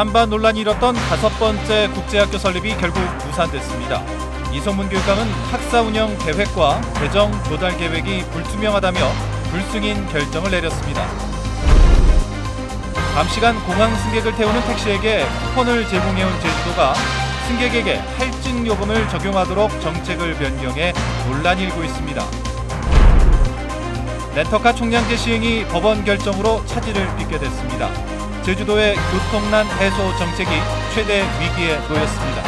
찬반 논란이 일었던 5번째 국제학교 설립이 결국 무산됐습니다. 이성문 교육감은 학사 운영 계획과 재정 조달 계획이 불투명하다며 불승인 결정을 내렸습니다. 밤 시간 공항 승객을 태우는 택시에게 쿠폰을 제공해온 제주도가 승객에게 할증 요금을 적용하도록 정책을 변경해 논란이 일고 있습니다. 렌터카 총량제 시행이 법원 결정으로 차질을 빚게 됐습니다. 제주도의 교통난 해소 정책이 최대 위기에 놓였습니다.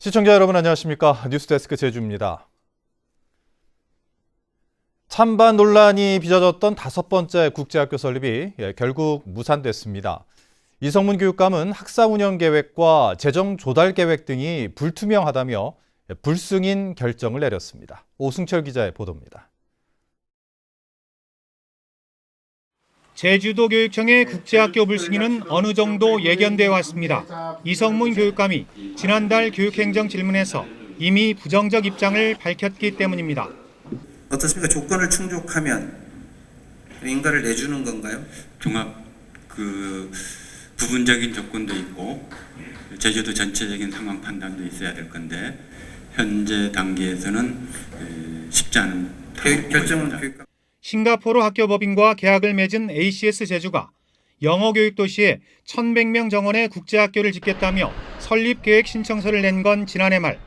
시청자 여러분 안녕하십니까? 뉴스데스크 제주입니다. 찬반 논란이 빚어졌던 5번째 국제학교 설립이 결국 무산됐습니다. 이성문 교육감은 학사 운영 계획과 재정 조달 계획 등이 불투명하다며 불승인 결정을 내렸습니다. 오승철 기자의 보도입니다. 제주도 교육청의 국제학교 불승인은 어느 정도 예견되어 왔습니다. 이성문 교육감이 지난달 교육행정 질문에서 이미 부정적 입장을 밝혔기 때문입니다. 어떻습니까? 조건을 충족하면 인가를 내주는 건가요? 종합 부분적인 조건도 있고 제주도 전체적인 상황 판단도 있어야 될 건데 현재 단계에서는 쉽지 않은 결정은 싱가포르 학교법인과 계약을 맺은 ACS 제주가 영어 교육 도시에 1,100명 정원의 국제학교를 짓겠다며 설립 계획 신청서를 낸 건 지난해 말.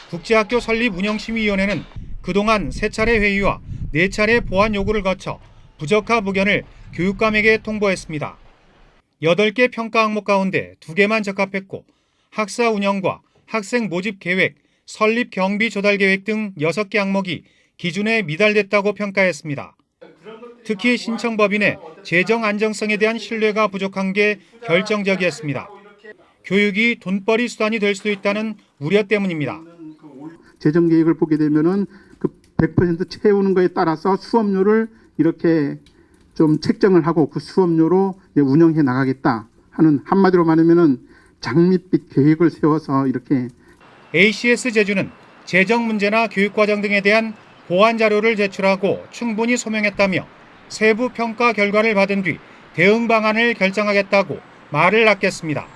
국제학교 설립 운영심의위원회는 그동안 3차례 회의와 4차례 보완 요구를 거쳐 부적합 의견을 교육감에게 통보했습니다. 8개 평가 항목 가운데 2개만 적합했고 학사 운영과 학생 모집 계획, 설립 경비 조달 계획 등 6개 항목이 기준에 미달됐다고 평가했습니다. 특히 신청법인의 재정 안정성에 대한 신뢰가 부족한 게 결정적이었습니다. 교육이 돈벌이 수단이 될 수도 있다는 우려 때문입니다. 재정 계획을 보게 되면은 그 100% 채우는 거에 따라서 수업료를 이렇게 좀 책정을 하고 그 수업료로 운영해 나가겠다 하는, 한마디로 말하면은 장밋빛 계획을 세워서 이렇게. ACS 제주는 재정 문제나 교육 과정 등에 대한 보완 자료를 제출하고 충분히 소명했다며 세부 평가 결과를 받은 뒤 대응 방안을 결정하겠다고 말을 아꼈습니다.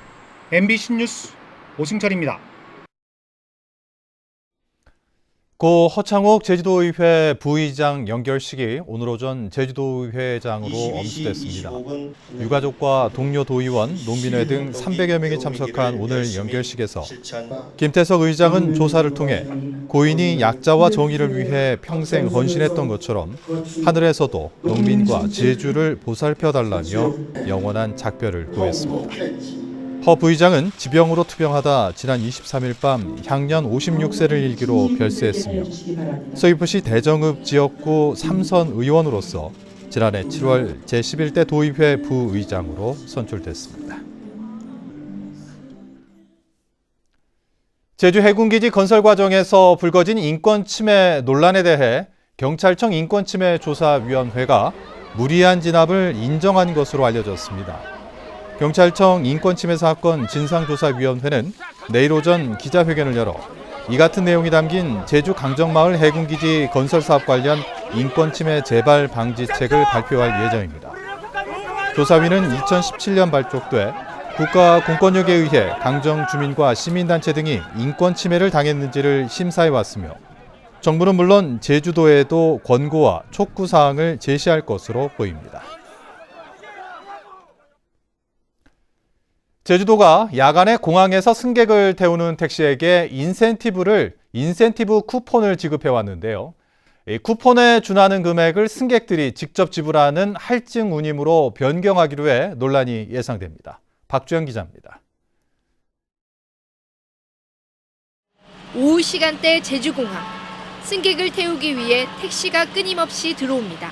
MBC 뉴스 오승철입니다. 고 허창욱 제주도의회 부의장 연결식이 오늘 오전 제주도의회장으로 엄수됐습니다. 유가족과 동료 도의원, 농민회 등 300여 명이 참석한 오늘 연결식에서 김태석 의장은 조사를 통해 고인이 약자와 정의를 위해 평생 헌신했던 것처럼 하늘에서도 농민과 제주를 보살펴달라며 영원한 작별을 구했습니다. 허 부의장은 지병으로 투병하다 지난 23일 밤 향년 56세를 일기로 별세했으며 서귀포시 대정읍 지역구 3선 의원으로서 지난해 7월 제11대 도의회 부의장으로 선출됐습니다. 제주 해군기지 건설 과정에서 불거진 인권 침해 논란에 대해 경찰청 인권침해조사위원회가 무리한 진압을 인정한 것으로 알려졌습니다. 경찰청 인권침해 사건 진상조사위원회는 내일 오전 기자회견을 열어 이 같은 내용이 담긴 제주 강정마을 해군기지 건설 사업 관련 인권침해 재발 방지책을 발표할 예정입니다. 조사위는 2017년 발족돼 국가 공권력에 의해 강정 주민과 시민단체 등이 인권침해를 당했는지를 심사해왔으며 정부는 물론 제주도에도 권고와 촉구사항을 제시할 것으로 보입니다. 제주도가 야간에 공항에서 승객을 태우는 택시에게 인센티브 쿠폰을 지급해왔는데요. 이 쿠폰에 준하는 금액을 승객들이 직접 지불하는 할증 운임으로 변경하기로 해 논란이 예상됩니다. 박주영 기자입니다. 오후 시간대 제주공항. 승객을 태우기 위해 택시가 끊임없이 들어옵니다.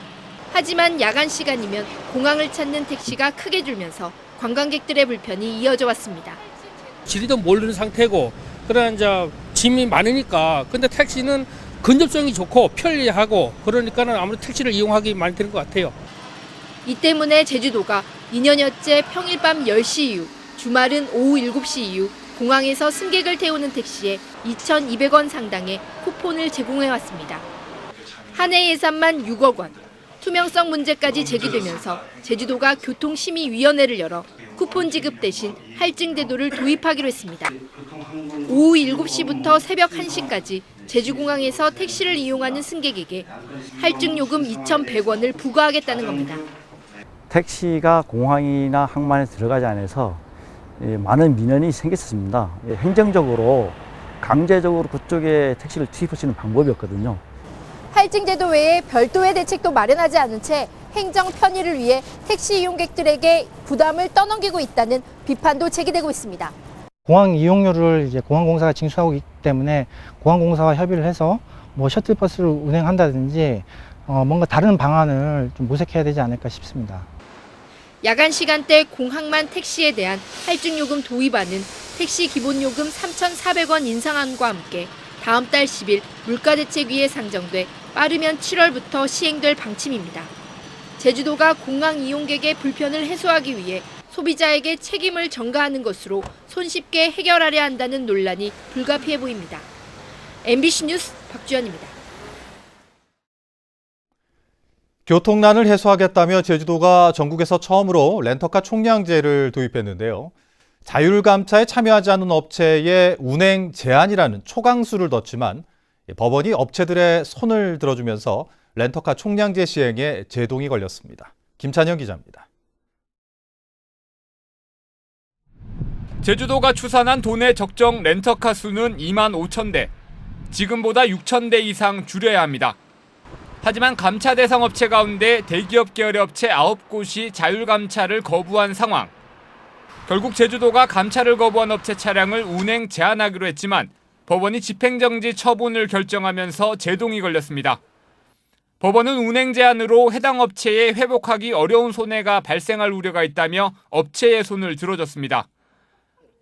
하지만 야간 시간이면 공항을 찾는 택시가 크게 줄면서 관광객들의 불편이 이어져 왔습니다. 지리도 모르는 상태고 그러나 이제 짐이 많으니까 근데 택시는 근접성이 좋고 편리하고 그러니까는 아무래도 택시를 이용하기 많이 되는 것 같아요. 이 때문에 제주도가 2년여째 평일 밤 10시 이후, 주말은 오후 7시 이후 공항에서 승객을 태우는 택시에 2,200원 상당의 쿠폰을 제공해왔습니다. 한 해 예산만 6억 원, 투명성 문제까지 제기되면서 제주도가 교통심의위원회를 열어 쿠폰 지급 대신 할증 제도를 도입하기로 했습니다. 오후 7시부터 새벽 1시까지 제주공항에서 택시를 이용하는 승객에게 할증 요금 2,100원을 부과하겠다는 겁니다. 택시가 공항이나 항만에 들어가지 않아서 많은 민원이 생겼습니다. 행정적으로 강제적으로 그쪽에 택시를 투입할 수 있는 방법이 없거든요. 할증 제도 외에 별도의 대책도 마련하지 않은 채 행정 편의를 위해 택시 이용객들에게 부담을 떠넘기고 있다는 비판도 제기되고 있습니다. 공항 이용료를 이제 공항공사가 징수하고 있기 때문에 공항공사와 협의를 해서 뭐 셔틀버스를 운행한다든지 뭔가 다른 방안을 좀 모색해야 되지 않을까 싶습니다. 야간 시간대 공항만 택시에 대한 할증 요금 도입안은 택시 기본요금 3,400원 인상안과 함께 다음 달 10일 물가대책위에 상정돼 빠르면 7월부터 시행될 방침입니다. 제주도가 공항 이용객의 불편을 해소하기 위해 소비자에게 책임을 전가하는 것으로 손쉽게 해결하려 한다는 논란이 불가피해 보입니다. MBC 뉴스 박주연입니다. 교통난을 해소하겠다며 제주도가 전국에서 처음으로 렌터카 총량제를 도입했는데요. 자율감차에 참여하지 않은 업체에 운행 제한이라는 초강수를 뒀지만 법원이 업체들의 손을 들어주면서 렌터카 총량제 시행에 제동이 걸렸습니다. 김찬영 기자입니다. 제주도가 추산한 도내 적정 렌터카 수는 2만 5천 대, 지금보다 6천 대 이상 줄여야 합니다. 하지만 감차 대상 업체 가운데 대기업 계열의 업체 9곳이 자율감차를 거부한 상황. 결국 제주도가 감차를 거부한 업체 차량을 운행 제한하기로 했지만 법원이 집행정지 처분을 결정하면서 제동이 걸렸습니다. 법원은 운행 제한으로 해당 업체에 회복하기 어려운 손해가 발생할 우려가 있다며 업체의 손을 들어줬습니다.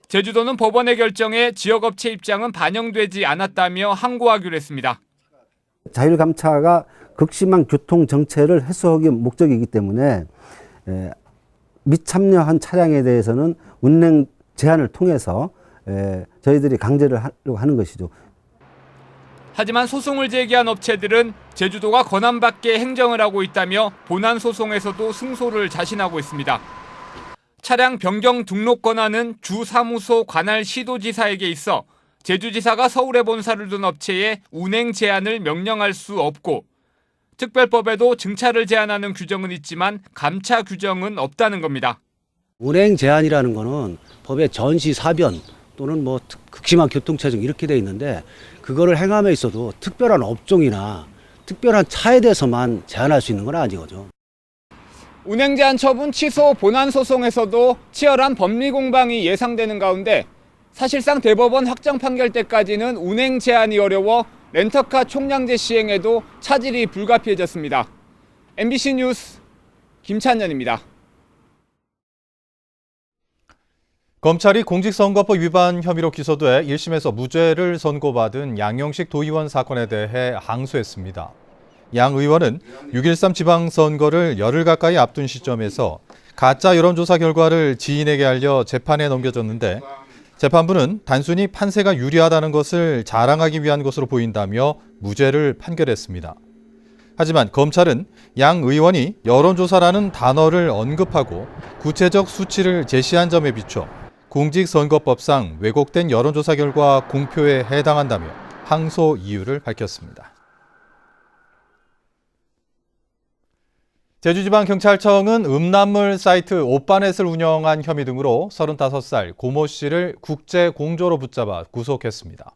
제주도는 법원의 결정에 지역업체 입장은 반영되지 않았다며 항고하기로 했습니다. 자율감차가 극심한 교통정체를 해소하기 목적이기 때문에 미참여한 차량에 대해서는 운행 제한을 통해서 저희들이 강제를 하려고 하는 것이죠. 하지만 소송을 제기한 업체들은 제주도가 권한밖의 행정을 하고 있다며 본안 소송에서도 승소를 자신하고 있습니다. 차량 변경 등록 권한은 주 사무소 관할 시도지사에게 있어 제주지사가 서울에 본사를 둔 업체에 운행 제한을 명령할 수 없고 특별법에도 증차를 제한하는 규정은 있지만 감차 규정은 없다는 겁니다. 운행 제한이라는 거는 법의 전시 사변 또는 뭐 극심한 교통체증 이렇게 돼 있는데 그거를 행함에 있어도 특별한 업종이나 특별한 차에 대해서만 제한할 수 있는 건 아니거죠. 운행 제한 처분 취소 본안 소송에서도 치열한 법리 공방이 예상되는 가운데 사실상 대법원 확정 판결 때까지는 운행 제한이 어려워 렌터카 총량제 시행에도 차질이 불가피해졌습니다. MBC 뉴스 김찬현입니다. 검찰이 공직선거법 위반 혐의로 기소돼 1심에서 무죄를 선고받은 양영식 도의원 사건에 대해 항소했습니다. 양 의원은 6.13 지방선거를 열흘 가까이 앞둔 시점에서 가짜 여론조사 결과를 지인에게 알려 재판에 넘겨졌는데 재판부는 단순히 판세가 유리하다는 것을 자랑하기 위한 것으로 보인다며 무죄를 판결했습니다. 하지만 검찰은 양 의원이 여론조사라는 단어를 언급하고 구체적 수치를 제시한 점에 비춰 공직선거법상 왜곡된 여론조사 결과 공표에 해당한다며 항소 이유를 밝혔습니다. 제주지방경찰청은 음란물 사이트 오빠넷을 운영한 혐의 등으로 35살 고모 씨를 국제 공조로 붙잡아 구속했습니다.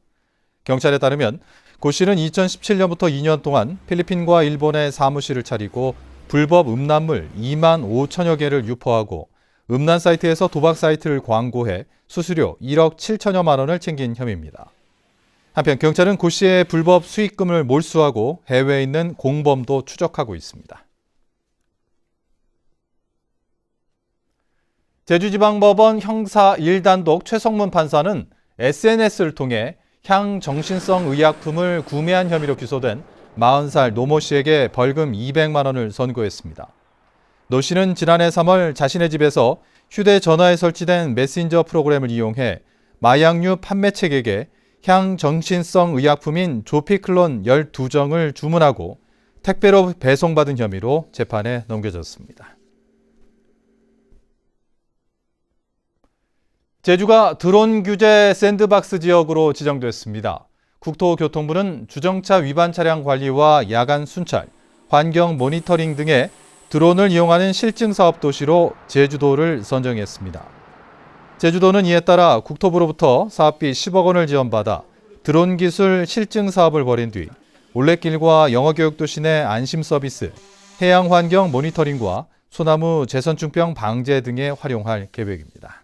경찰에 따르면 고 씨는 2017년부터 2년 동안 필리핀과 일본에 사무실을 차리고 불법 음란물 2만 5천여 개를 유포하고 음란 사이트에서 도박 사이트를 광고해 수수료 1억 7천여만 원을 챙긴 혐의입니다. 한편 경찰은 고 씨의 불법 수익금을 몰수하고 해외에 있는 공범도 추적하고 있습니다. 제주지방법원 형사 1단독 최성문 판사는 SNS를 통해 향정신성 의약품을 구매한 혐의로 기소된 40살 노모 씨에게 벌금 200만 원을 선고했습니다. 노 씨는 지난해 3월 자신의 집에서 휴대전화에 설치된 메신저 프로그램을 이용해 마약류 판매책에게 향정신성 의약품인 조피클론 12정을 주문하고 택배로 배송받은 혐의로 재판에 넘겨졌습니다. 제주가 드론 규제 샌드박스 지역으로 지정됐습니다. 국토교통부는 주정차 위반 차량 관리와 야간 순찰, 환경 모니터링 등의 드론을 이용하는 실증 사업 도시로 제주도를 선정했습니다. 제주도는 이에 따라 국토부로부터 사업비 10억 원을 지원받아 드론 기술 실증 사업을 벌인 뒤 올레길과 영어교육도시 내 안심 서비스, 해양 환경 모니터링과 소나무 재선충병 방제 등에 활용할 계획입니다.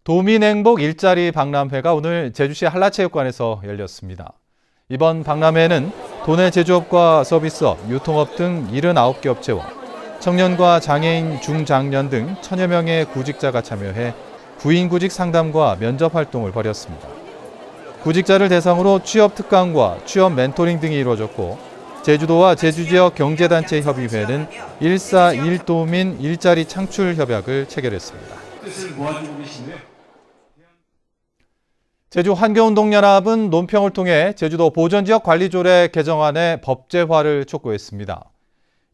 도민행복 일자리 박람회가 오늘 제주시 한라체육관에서 열렸습니다. 이번 박람회는 도내 제조업과 서비스업, 유통업 등 79개 업체와 청년과 장애인, 중장년 등 1000여 명의 구직자가 참여해 구인구직 상담과 면접 활동을 벌였습니다. 구직자를 대상으로 취업 특강과 취업 멘토링 등이 이루어졌고 제주도와 제주지역 경제단체협의회는 141도민 일자리 창출 협약을 체결했습니다. 제주 환경운동연합은 논평을 통해 제주도 보전지역 관리조례 개정안의 법제화를 촉구했습니다.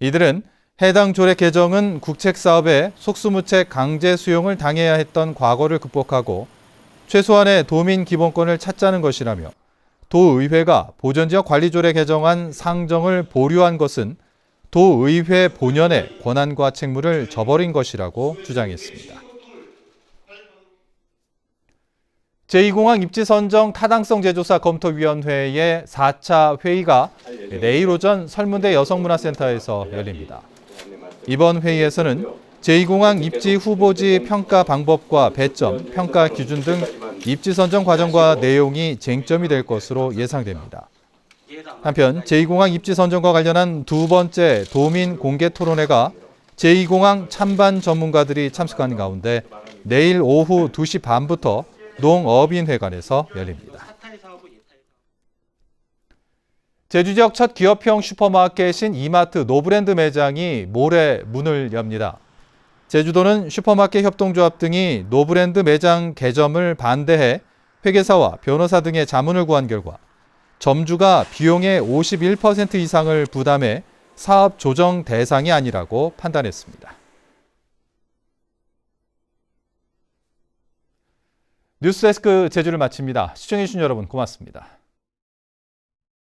이들은 해당 조례 개정은 국책사업에 속수무책 강제 수용을 당해야 했던 과거를 극복하고 최소한의 도민 기본권을 찾자는 것이라며 도의회가 보전지역 관리조례 개정안 상정을 보류한 것은 도의회 본연의 권한과 책무를 저버린 것이라고 주장했습니다. 제2공항 입지 선정 타당성 제조사 검토위원회의 4차 회의가 내일 오전 설문대 여성문화센터에서 열립니다. 이번 회의에서는 제2공항 입지 후보지 평가 방법과 배점, 평가 기준 등 입지 선정 과정과 내용이 쟁점이 될 것으로 예상됩니다. 한편 제2공항 입지 선정과 관련한 두 번째 도민 공개 토론회가 제2공항 찬반 전문가들이 참석하는 가운데 내일 오후 2시 반부터 농업인회관에서 열립니다. 제주 지역 첫 기업형 슈퍼마켓인 이마트 노브랜드 매장이 모레 문을 엽니다. 제주도는 슈퍼마켓 협동조합 등이 노브랜드 매장 개점을 반대해 회계사와 변호사 등의 자문을 구한 결과 점주가 비용의 51% 이상을 부담해 사업 조정 대상이 아니라고 판단했습니다. 뉴스데스크 제주를 마칩니다. 시청해주신 여러분 고맙습니다.